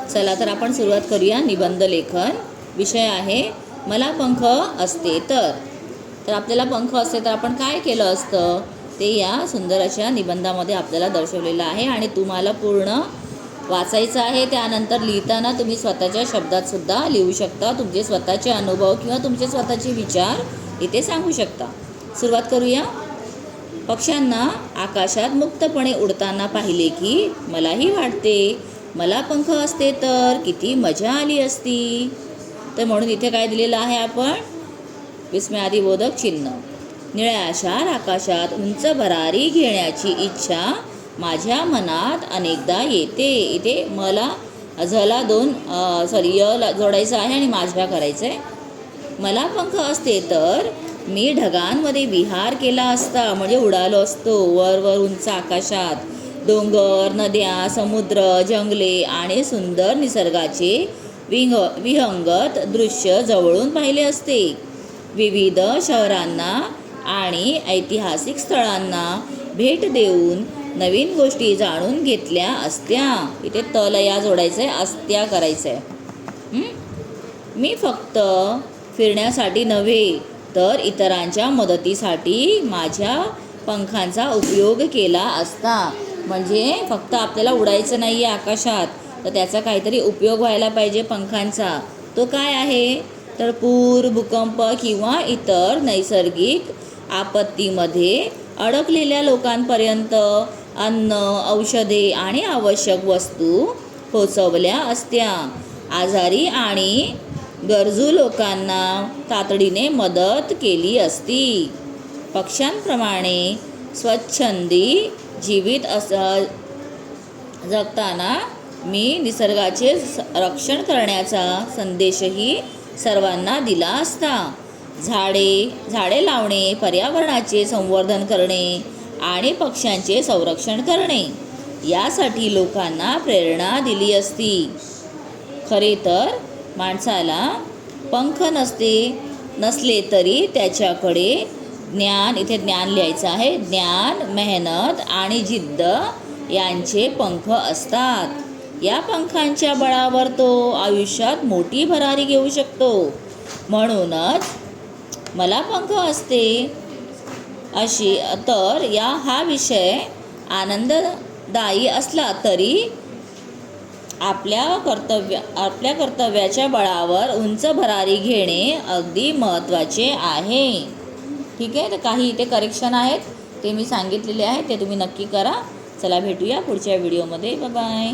चला तर आपण सुरुवात करूया निबंध लेखन। विषय आहे मला पंख असते तर आपल्याला पंख असते तर आपण काय केलं असतं ते या सुंदर अशा निबंधामध्ये आपल्याला दर्शवलेलं आहे आणि तुम्हाला पूर्ण वाचायचं आहे। त्यानंतर लिहिताना तुम्ही स्वतःच्या शब्दात सुद्धा लिहू शकता, तुमचे स्वतःचे अनुभव किंवा तुमचे स्वतःचे विचार इथे सांगू शकता। सुरुवात करूया। पक्ष्यांना आकाशात मुक्तपणे उडताना पाहिले की मलाही वाटते मला पंख असते तर किती मजा आली असती। तर म्हणून इथे काय दिलेलं आहे आपण विस्मयादिबोधक चिन्ह। निळ्याशार आकाशात उंच भरारी घेण्याची इच्छा माझ्या मनात अनेकदा येते। इथे मला झला दोन य जोडायचं आहे आणि माझ्या करायचं आहे। मला पंख असते तर मी ढगांमध्ये विहार केला असता, म्हणजे उडालो असतो वर वर उंच आकाशात। डोंगर, नद्या, समुद्र, जंगले आणि सुंदर निसर्गाचे विहंगत दृश्य जवळून पाहिले असते। विविध शहरांना आणि ऐतिहासिक स्थळांना भेट देऊन नवीन गोष्टी जाणून घेतल्या असत्या। इथे तलया जोडायचं आहे, असत्या करायचं आहे। मी फक्त फिरण्यासाठी नव्हे तर इतरांच्या मदतीसाठी माझ्या पंखांचा उपयोग केला असता। म्हणजे फक्त आपल्याला उडायचं नाही आहे आकाशात, तर त्याचा काहीतरी उपयोग व्हायला पाहिजे पंखांचा। तो काय आहे तर पूर, भूकंप किंवा इतर नैसर्गिक आपत्तीमध्ये अडकलेल्या लोकांपर्यंत अन्न, औषधे आणि आवश्यक वस्तू पोहोचवल्या असत्या। आजारी आणि गरजू लोकांना तातडीने मदत केली असती। पक्ष्यांप्रमाणे स्वच्छंदी जीवित जगताना मी निसर्गाचे रक्षण करण्याचा संदेशही सर्वांना दिला असता। झाडे लावणे, पर्यावरणाचे संवर्धन करणे आणि पक्ष्यांचे संरक्षण करणे यासाठी लोकांना प्रेरणा दिली असती। खरे तर माणसाला पंख नसले तरी त्याच्याकडे ज्ञान, इथे ज्ञान लिहायचं आहे, ज्ञान, मेहनत आणि जिद्द यांचे पंख असतात। या पंखांच्या बळावर तो आयुष्यात मोठी भरारी घेऊ शकतो। म्हणूनच मला पंख असते अशी तर हा विषय आनंददायी असला तरी आपल्या कर्तव्याच्या बळावर उंच भरारी घेणे अगदी महत्त्वाचे आहे। ठीक आहे, तर काही इथे करेक्शन आहेत ते मी सांगितलेले आहे, ते तुम्ही नक्की करा। चला भेटूया पुढच्या व्हिडिओमध्ये। Bye bye.